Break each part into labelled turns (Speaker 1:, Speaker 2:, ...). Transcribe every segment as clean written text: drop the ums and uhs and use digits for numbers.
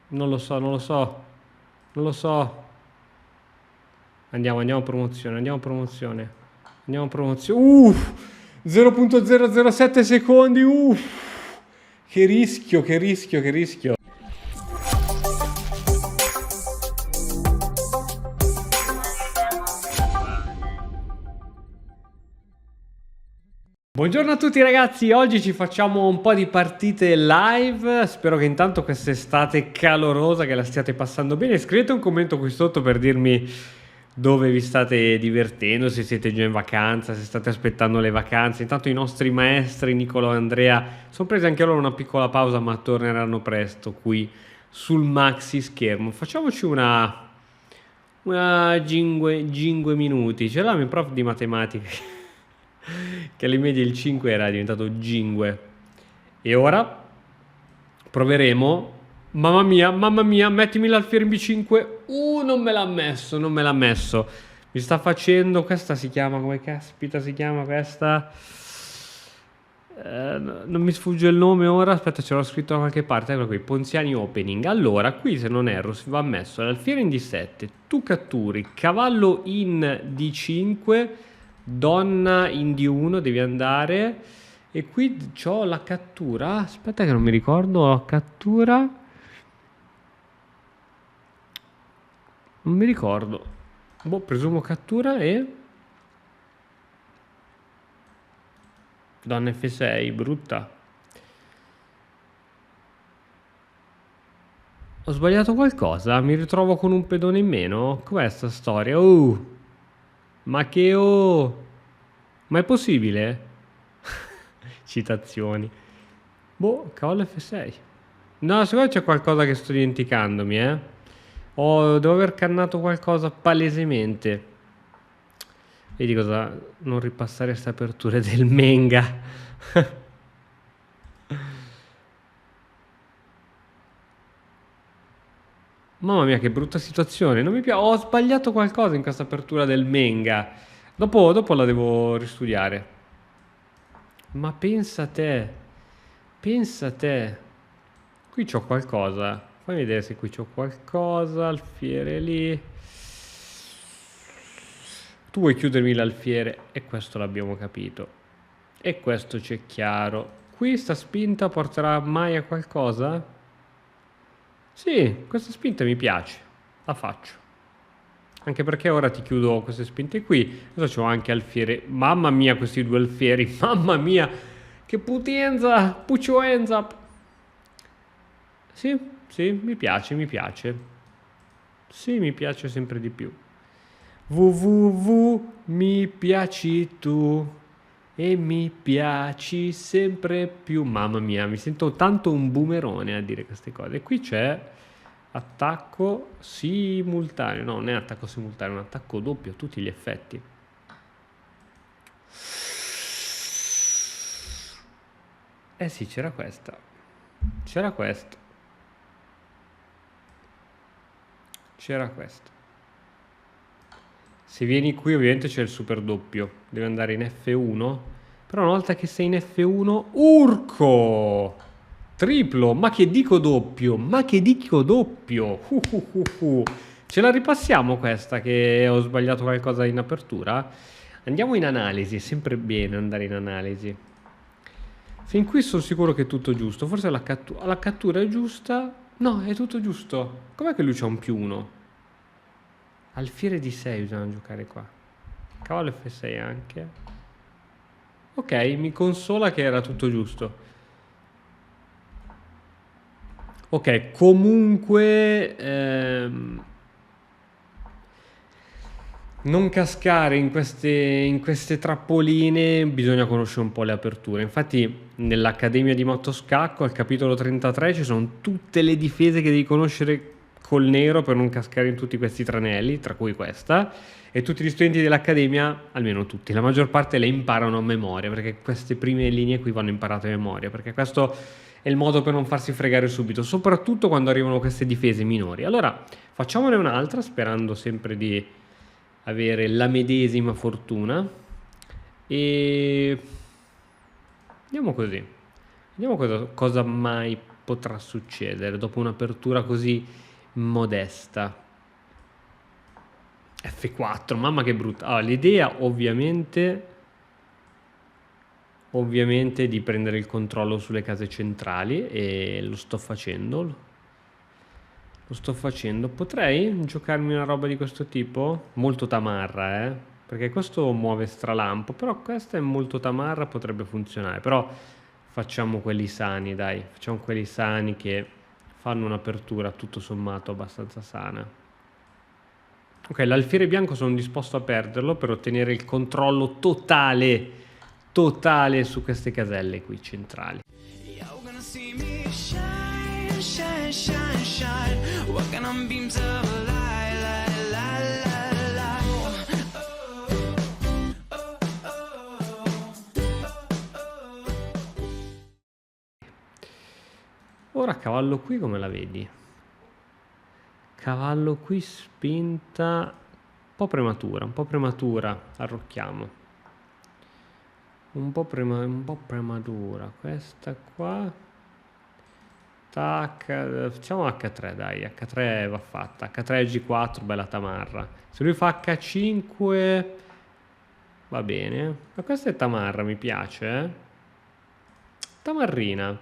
Speaker 1: Non lo so, non lo so. Non lo so. Andiamo a promozione, andiamo a promozione. Andiamo a promozione. 0.007 secondi. Che rischio, che rischio, che rischio. Buongiorno a tutti ragazzi, oggi ci facciamo un po' di partite live, spero che intanto quest'estate calorosa che la stiate passando bene, scrivete un commento qui sotto per dirmi dove vi state divertendo, se siete già in vacanza, se state aspettando le vacanze. Intanto i nostri maestri Nicolò e Andrea sono presi anche loro una piccola pausa ma torneranno presto qui sul maxi schermo. Facciamoci una 5 minuti, ce l'ha il mio prof di matematica che alle medie il 5 era diventato Gingue. E ora proveremo. Mamma mia, mettimi l'alfiere in B5. Non me l'ha messo, non me l'ha messo. Mi sta facendo, questa si chiama, come caspita si chiama questa? Non mi sfugge il nome ora, aspetta, ce l'ho scritto da qualche parte, ecco qui, Ponziani Opening. Allora, qui se non erro si va messo l'alfiere in D7, tu catturi, cavallo in D5, donna in D1 devi andare, e qui c'ho la cattura, aspetta che non mi ricordo, la cattura, non mi ricordo, boh, presumo cattura e... Donna F6, brutta. Ho sbagliato qualcosa? Mi ritrovo con un pedone in meno? Com'è sta storia? Ma che Ma è possibile? Citazioni. Boh, cavallo F6. No, secondo me c'è qualcosa che sto dimenticandomi, eh. Devo aver cannato qualcosa palesemente. Vedi cosa... Non ripassare queste aperture del Menga. Mamma mia, che brutta situazione. Non mi piace. Ho sbagliato qualcosa in questa apertura del Menga. Dopo la devo ristudiare. Ma pensa a te. Pensa a te. Qui c'ho qualcosa. Fammi vedere se qui c'ho qualcosa. Alfiere lì. Tu vuoi chiudermi l'alfiere. E questo l'abbiamo capito. E questo c'è chiaro. Qui sta spinta porterà mai a qualcosa? Sì, questa spinta mi piace, la faccio. Anche perché ora ti chiudo queste spinte qui. Adesso c'ho anche alfiere. Mamma mia, questi due alfieri. Mamma mia, che potenza, puccioenza. Sì, sì, mi piace, mi piace. Sì, mi piace sempre di più. www, mi piaci tu. E mi piaci sempre più. Mamma mia, mi sento tanto un boomerone a dire queste cose. E qui c'è attacco simultaneo. No, non è attacco simultaneo, è un attacco doppio a tutti gli effetti. Eh sì, c'era questa. C'era questo. C'era questo. Se vieni qui ovviamente c'è il super doppio. Devi andare in F1. Però una volta che sei in F1... Urco! Triplo! Ma che dico doppio! Ma che dico doppio! Ce la ripassiamo questa che ho sbagliato qualcosa in apertura? Andiamo in analisi. È sempre bene andare in analisi. Fin qui sono sicuro che è tutto giusto. Forse la cattura è giusta. No, è tutto giusto. Com'è che lui c'ha un +1? Alfiere di 6 bisogna giocare qua. Cavallo F6 anche. Ok, mi consola che era tutto giusto. Ok, comunque non cascare in queste trappoline, bisogna conoscere un po' le aperture. Infatti nell'Accademia di Mottoscacco al capitolo 33 ci sono tutte le difese che devi conoscere col nero per non cascare in tutti questi tranelli, tra cui questa, e tutti gli studenti dell'Accademia, almeno tutti, la maggior parte le imparano a memoria, perché queste prime linee qui vanno imparate a memoria, perché questo è il modo per non farsi fregare subito, soprattutto quando arrivano queste difese minori. Allora, facciamone un'altra, sperando sempre di avere la medesima fortuna, e andiamo così. Vediamo cosa mai potrà succedere dopo un'apertura così modesta. F4, mamma che brutta. Allora, l'idea ovviamente è di prendere il controllo sulle case centrali e lo sto facendo. Potrei giocarmi una roba di questo tipo? Molto tamarra, perché questo muove stralampo, però questa è molto tamarra, potrebbe funzionare. Però facciamo quelli sani, dai. Facciamo quelli sani che fanno un'apertura tutto sommato abbastanza sana. Ok, l'alfiere bianco sono disposto a perderlo per ottenere il controllo totale su queste caselle qui centrali. Ora cavallo qui come la vedi? Cavallo qui spinta un po' prematura, arrocchiamo. Un po' prematura, questa qua. Tac, facciamo H3 dai, H3 va fatta, H3 G4, bella tamarra. Se lui fa H5 va bene, ma questa è tamarra, mi piace, Tamarrina,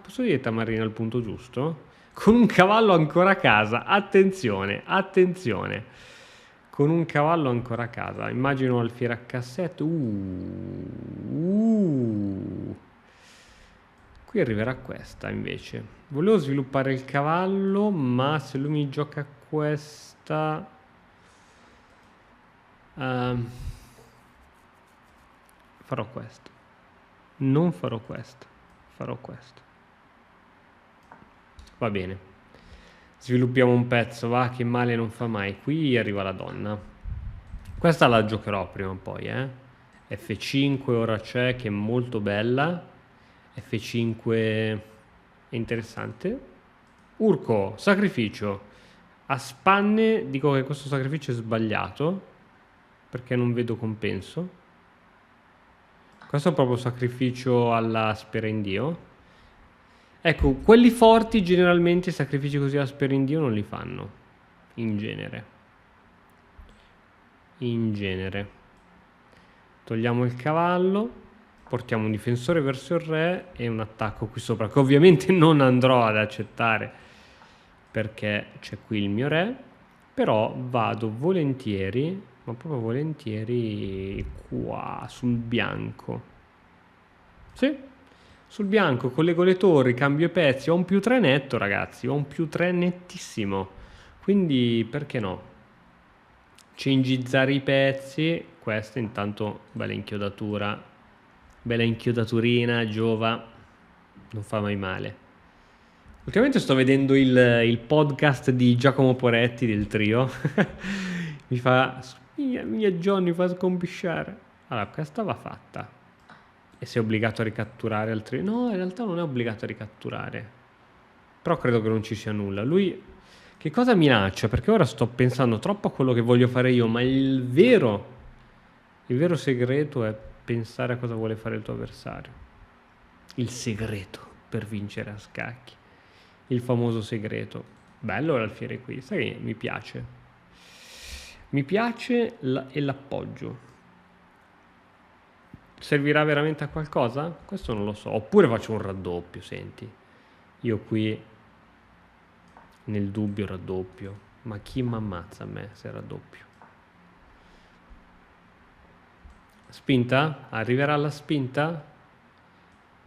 Speaker 1: posso dire tamarrina al punto giusto? Con un cavallo ancora a casa, attenzione, con un cavallo ancora a casa, immagino alfiere H7, qui arriverà questa invece, volevo sviluppare il cavallo, ma se lui mi gioca questa, farò questo, non farò questo, farò questo. Va bene, sviluppiamo un pezzo, va, che male non fa mai. Qui arriva la donna. Questa la giocherò prima o poi, F5 ora c'è, che è molto bella. F5 è interessante. Urco, sacrificio. A spanne dico che questo sacrificio è sbagliato, perché non vedo compenso. Questo è proprio sacrificio alla spera in Dio. Ecco, quelli forti generalmente sacrifici così a spera in Dio non li fanno, in genere. Togliamo il cavallo, portiamo un difensore verso il re e un attacco qui sopra, che ovviamente non andrò ad accettare perché c'è qui il mio re, però vado volentieri, ma proprio volentieri qua sul bianco. Sì. Sul bianco collego le torri, cambio i pezzi, ho un +3 netto ragazzi, ho un +3 nettissimo, quindi perché no? Cingizzare i pezzi, questa intanto bella inchiodatura, bella inchiodaturina, giova, non fa mai male. Ultimamente sto vedendo il podcast di Giacomo Poretti del trio, mi fa, mia Johnny fa scompisciare. Allora, questa va fatta. E sei obbligato a ricatturare altri... No, in realtà non è obbligato a ricatturare. Però credo che non ci sia nulla. Lui che cosa minaccia? Perché ora sto pensando troppo a quello che voglio fare io, ma il vero segreto è pensare a cosa vuole fare il tuo avversario. Il segreto per vincere a scacchi. Il famoso segreto. Bello l'alfiere qui, sai che mi piace. Mi piace e l'appoggio. Servirà veramente a qualcosa? Questo non lo so. Oppure faccio un raddoppio, senti. Io qui nel dubbio raddoppio. Ma chi m'ammazza a me se raddoppio? Spinta? Arriverà la spinta?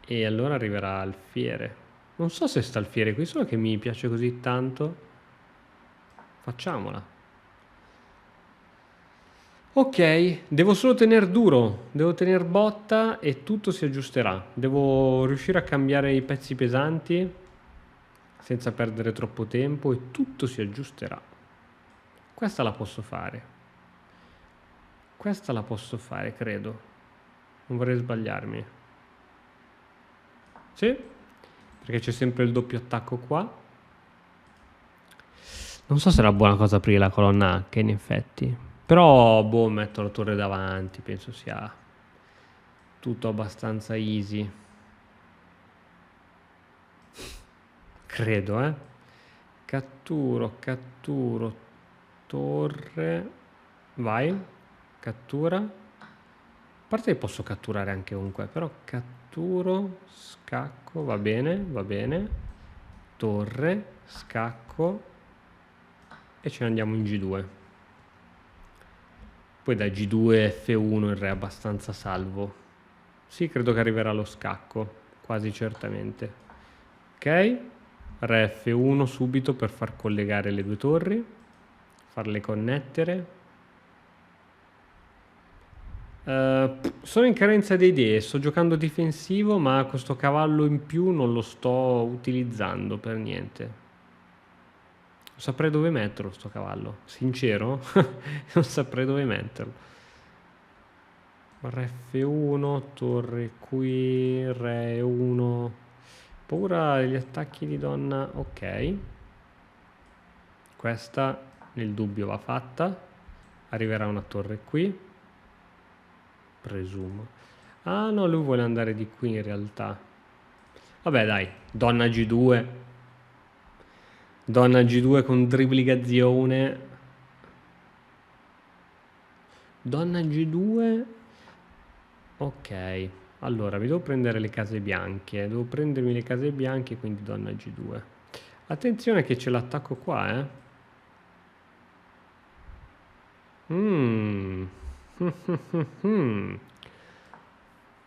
Speaker 1: E allora arriverà alfiere. Non so se sta alfiere qui, solo che mi piace così tanto. Facciamola. Ok, devo solo tenere duro, devo tenere botta e tutto si aggiusterà. Devo riuscire a cambiare i pezzi pesanti senza perdere troppo tempo e tutto si aggiusterà. Questa la posso fare. Questa la posso fare, credo. Non vorrei sbagliarmi. Sì, perché c'è sempre il doppio attacco qua. Non so se è una buona cosa aprire la colonna H, in effetti. Però, boh, metto la torre davanti, penso sia tutto abbastanza easy. Credo, eh. Catturo, torre. Vai, cattura. A parte che posso catturare anche ovunque, però catturo, scacco, va bene, va bene. Torre, scacco e ce ne andiamo in G2. Poi da G2 F1 il re è abbastanza salvo. Sì, credo che arriverà lo scacco, quasi certamente. Ok, re F1 subito per far collegare le due torri, farle connettere. Sono in carenza di idee, sto giocando difensivo, ma questo cavallo in più non lo sto utilizzando per niente. Non saprei dove metterlo sto cavallo, sincero, non saprei dove metterlo. Re F1, torre qui, re 1. Paura degli attacchi di donna, ok. Questa nel dubbio va fatta. Arriverà una torre qui. Presumo. Ah no, lui vuole andare di qui in realtà. Vabbè dai, donna G2. Donna G2 con dribblingazione. Donna G2. Ok. Allora, mi devo prendere le case bianche. Devo prendermi le case bianche, quindi donna G2. Attenzione che c'è l'attacco qua, eh.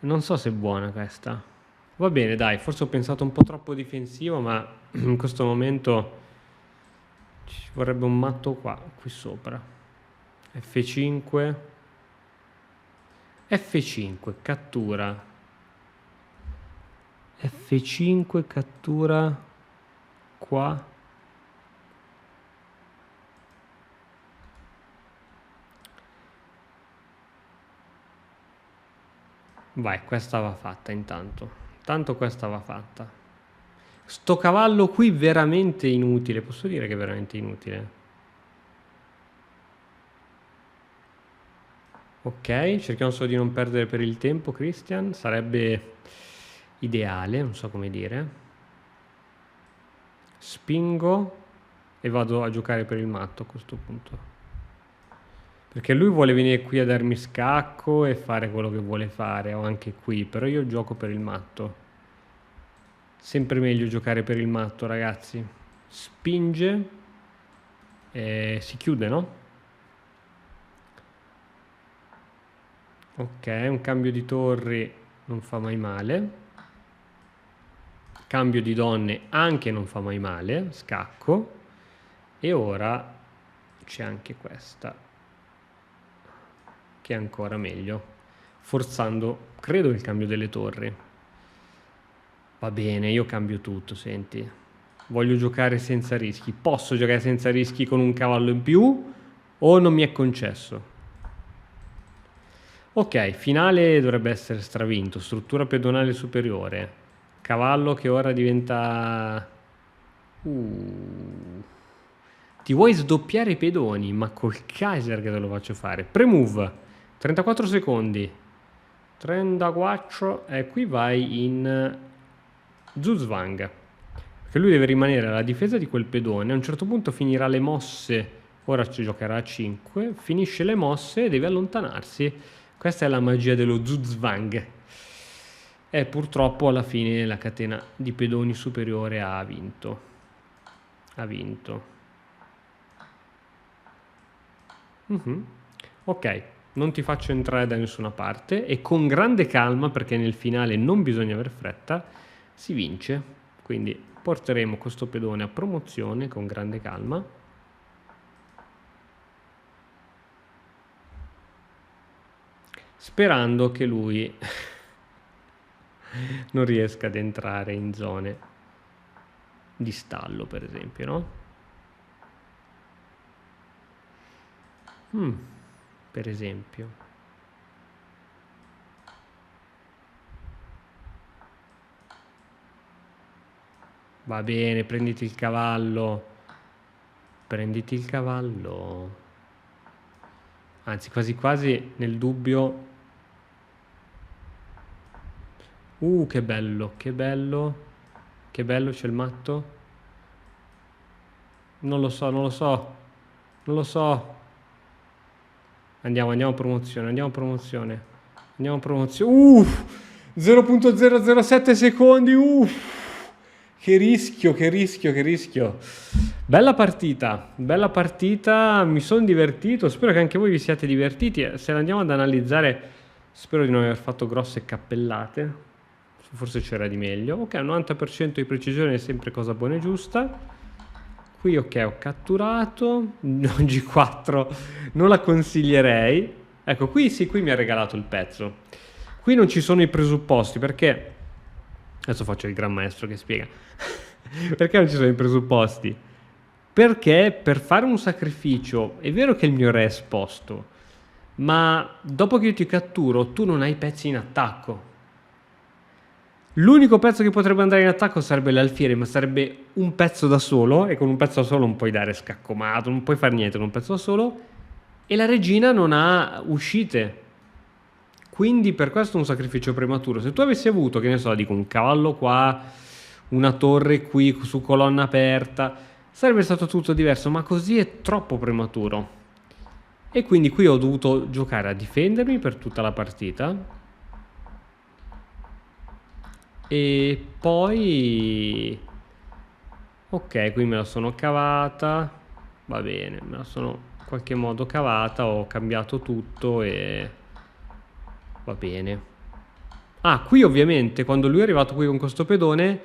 Speaker 1: Non so se è buona questa. Va bene, dai, forse ho pensato un po' troppo difensivo, ma in questo momento ci vorrebbe un matto qua, qui sopra. F5. F5, cattura. F5, cattura qua. Vai, questa va fatta intanto. Tanto questa va fatta. Sto cavallo qui veramente inutile. Posso dire che è veramente inutile? Ok, cerchiamo solo di non perdere per il tempo, Christian. Sarebbe ideale, non so come dire. Spingo e vado a giocare per il matto a questo punto. Perché lui vuole venire qui a darmi scacco e fare quello che vuole fare, o anche qui, però io gioco per il matto. Sempre meglio giocare per il matto, ragazzi. Spinge e si chiude, no? Ok, un cambio di torri non fa mai male. Cambio di donne anche non fa mai male. Scacco. E ora c'è anche questa, che è ancora meglio, forzando, credo, il cambio delle torri. Va bene, io cambio tutto, senti. Voglio giocare senza rischi. Posso giocare senza rischi con un cavallo in più o non mi è concesso? Ok, finale dovrebbe essere stravinto. Struttura pedonale superiore. Cavallo che ora diventa... Ti vuoi sdoppiare i pedoni? Ma col Kaiser che te lo faccio fare. Premove. 34 secondi. 34. E qui vai in Zuzwang. Perché lui deve rimanere alla difesa di quel pedone. A un certo punto finirà le mosse. Ora ci giocherà a 5. Finisce le mosse e deve allontanarsi. Questa è la magia dello Zuzwang. E purtroppo alla fine la catena di pedoni superiore ha vinto. Ha vinto. Ok, non ti faccio entrare da nessuna parte e con grande calma, perché nel finale non bisogna aver fretta, si vince. Quindi porteremo questo pedone a promozione con grande calma. Sperando che lui non riesca ad entrare in zone di stallo, per esempio, no? Per esempio. Va bene, prenditi il cavallo. Prenditi il cavallo. Anzi, quasi quasi nel dubbio. Che bello, che bello. Che bello, c'è il matto. Non lo so, non lo so. Non lo so. Andiamo a promozione, andiamo a promozione. Andiamo a promozione. 0.007 secondi. Che rischio, che rischio, che rischio. Bella partita, mi sono divertito, spero che anche voi vi siate divertiti. Se la andiamo ad analizzare, spero di non aver fatto grosse cappellate, forse c'era di meglio. Ok, 90% di precisione è sempre cosa buona e giusta. Qui ok, ho catturato, G4 non la consiglierei. Ecco, qui sì, qui mi ha regalato il pezzo. Qui non ci sono i presupposti, perché... Adesso faccio il gran maestro che spiega. Perché non ci sono i presupposti? Perché per fare un sacrificio, è vero che il mio re è esposto, ma dopo che io ti catturo, tu non hai pezzi in attacco. L'unico pezzo che potrebbe andare in attacco sarebbe l'alfiere, ma sarebbe un pezzo da solo, e con un pezzo da solo non puoi dare scaccomato, non puoi fare niente con un pezzo da solo, e la regina non ha uscite. Quindi per questo è un sacrificio prematuro. Se tu avessi avuto, che ne so, dico un cavallo qua, una torre qui su colonna aperta, sarebbe stato tutto diverso, ma così è troppo prematuro. E quindi qui ho dovuto giocare a difendermi per tutta la partita. E poi... Ok, qui me la sono cavata. Va bene, me la sono in qualche modo cavata, ho cambiato tutto e... Va bene. Ah, qui ovviamente, quando lui è arrivato qui con questo pedone,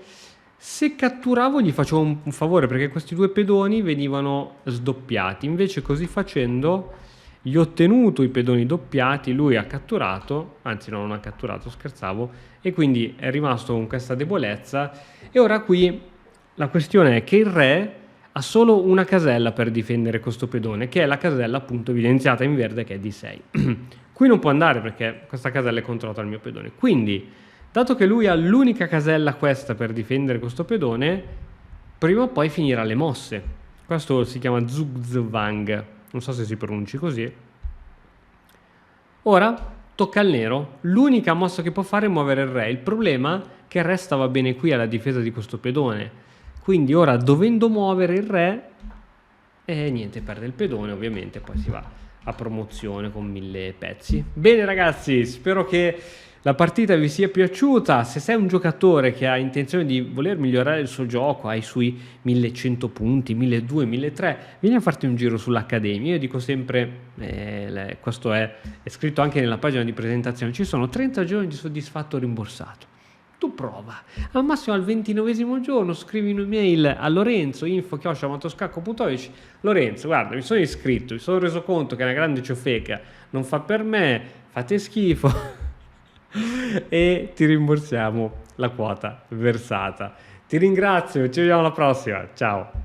Speaker 1: se catturavo gli facevo un favore, perché questi due pedoni venivano sdoppiati. Invece così facendo gli ho ottenuto i pedoni doppiati, lui ha catturato, anzi no, non ha catturato, scherzavo, e quindi è rimasto con questa debolezza. E ora qui la questione è che il re ha solo una casella per difendere questo pedone, che è la casella appunto evidenziata in verde, che è di 6. Qui non può andare perché questa casella è controllata dal mio pedone. Quindi, dato che lui ha l'unica casella questa per difendere questo pedone, prima o poi finirà le mosse. Questo si chiama Zugzwang, non so se si pronunci così. Ora tocca al nero. L'unica mossa che può fare è muovere il re. Il problema è che il re stava bene qui alla difesa di questo pedone. Quindi ora, dovendo muovere il re, niente, perde il pedone ovviamente, poi si va a promozione con 1000 pezzi. Bene ragazzi, spero che la partita vi sia piaciuta. Se sei un giocatore che ha intenzione di voler migliorare il suo gioco, hai sui 1100 punti, 1200, 1300, vieni a farti un giro sull'Accademia. Io dico sempre, questo è scritto anche nella pagina di presentazione, ci sono 30 giorni di soddisfatto rimborsato. Tu prova, al massimo al 29esimo giorno scrivi un'email a Lorenzo, info@motoscacco.it. Lorenzo, guarda, mi sono iscritto, mi sono reso conto che è una grande ciofeca, non fa per me, fate schifo e ti rimborsiamo la quota versata. Ti ringrazio, ci vediamo alla prossima, ciao.